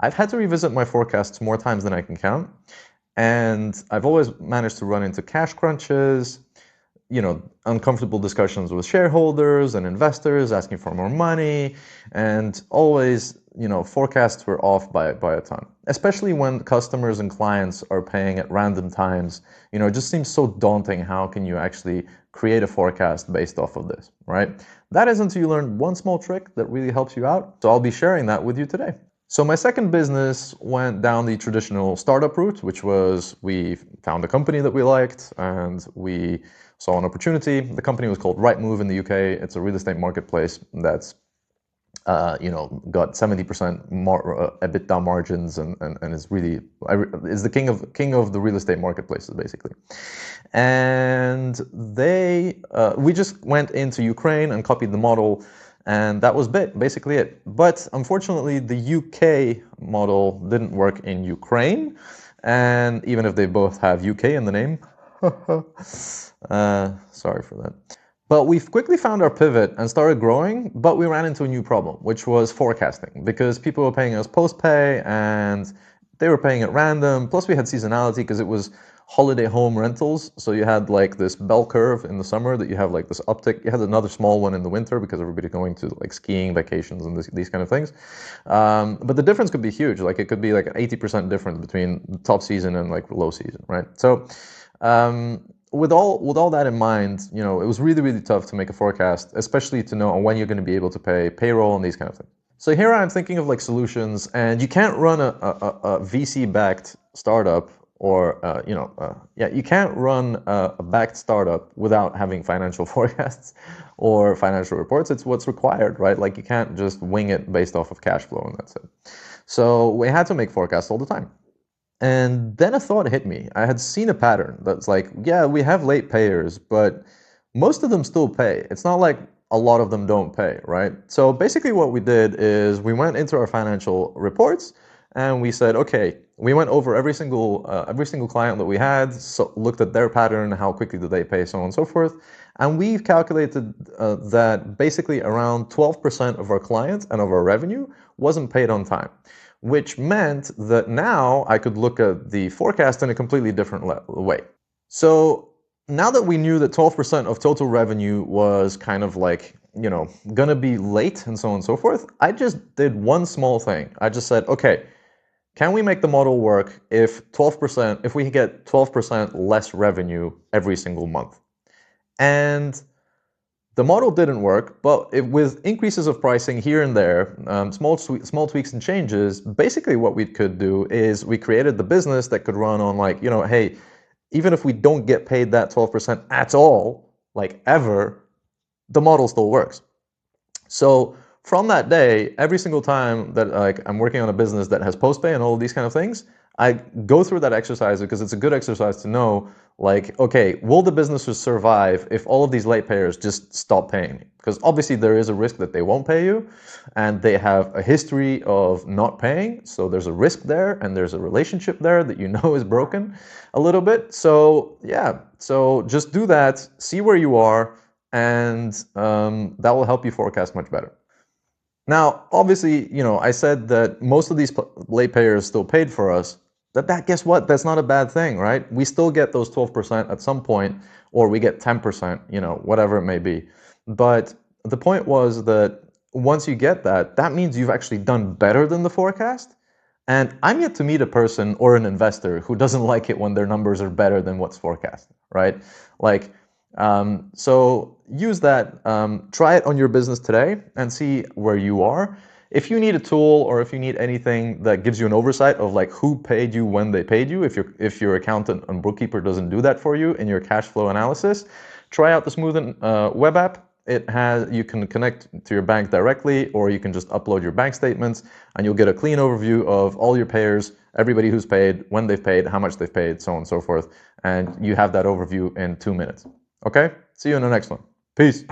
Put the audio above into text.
I've had to revisit my forecasts more times than I can count. And I've always managed to run into cash crunches, uncomfortable discussions with shareholders and investors asking for more money, and always, forecasts were off by a ton. Especially when customers and clients are paying at random times, it just seems so daunting. How can you actually create a forecast based off of this, right? That is until you learn one small trick that really helps you out. So I'll be sharing that with you today. So my second business went down the traditional startup route, which was we found a company that we liked and we saw an opportunity. The company was called Rightmove in the UK. It's a real estate marketplace that's got 70% EBITDA margins and is really is the king of the real estate marketplaces basically. And we just went into Ukraine and copied the model. And that was basically it. But unfortunately, the UK model didn't work in Ukraine. And even if they both have UK in the name, sorry for that. But we've quickly found our pivot and started growing, but we ran into a new problem, which was forecasting, because people were paying us post-pay and they were paying at random. Plus we had seasonality because it was holiday home rentals. So you had like this bell curve in the summer that you have like this uptick. You had another small one in the winter because everybody's going to like skiing, vacations, and these kind of things. But the difference could be huge. Like it could be like an 80% difference between the top season and like low season, right? So with all that in mind, it was really, really tough to make a forecast, especially to know when you're going to be able to pay payroll and these kind of things. So here I'm thinking of like solutions, and you can't run a VC-backed startup or, you can't run a backed startup without having financial forecasts or financial reports. It's what's required, right? Like you can't just wing it based off of cash flow and that's it. So we had to make forecasts all the time. And then a thought hit me. I had seen a pattern that's like, yeah, we have late payers, but most of them still pay. It's not like a lot of them don't pay, right? So basically what we did is we went into our financial reports and we said, okay, we went over every single client that we had, so looked at their pattern, how quickly do they pay, so on and so forth. And we've calculated that basically around 12% of our clients and of our revenue wasn't paid on time, which meant that now I could look at the forecast in a completely different way. So now that we knew that 12% of total revenue was kind of like, gonna be late and so on and so forth, I just did one small thing. I just said, okay, can we make the model work if we get 12% less revenue every single month? And the model didn't work, but with increases of pricing here and there, small tweaks and changes, basically what we could do is we created the business that could run on like, hey, even if we don't get paid that 12% at all, like ever, the model still works. So from that day, every single time that I'm working on a business that has post-pay and all of these kind of things, I go through that exercise because it's a good exercise to know, like, okay, will the businesses survive if all of these late payers just stop paying me? Because obviously there is a risk that they won't pay you, and they have a history of not paying, so there's a risk there, and there's a relationship there that is broken a little bit. So yeah, so just do that, see where you are, and that will help you forecast much better. Now, obviously, I said that most of these late payers still paid for us. Guess what? That's not a bad thing, right? We still get those 12% at some point, or we get 10%, whatever it may be. But the point was that once you get that, that means you've actually done better than the forecast. And I'm yet to meet a person or an investor who doesn't like it when their numbers are better than what's forecast, right? Like, so use that, try it on your business today and see where you are. If you need a tool or if you need anything that gives you an oversight of like who paid you when they paid you, if your accountant and bookkeeper doesn't do that for you in your cash flow analysis, try out the Smoothen web app. You can connect to your bank directly, or you can just upload your bank statements and you'll get a clean overview of all your payers, everybody who's paid, when they've paid, how much they've paid, so on and so forth. And you have that overview in 2 minutes. Okay? See you in the next one. Peace.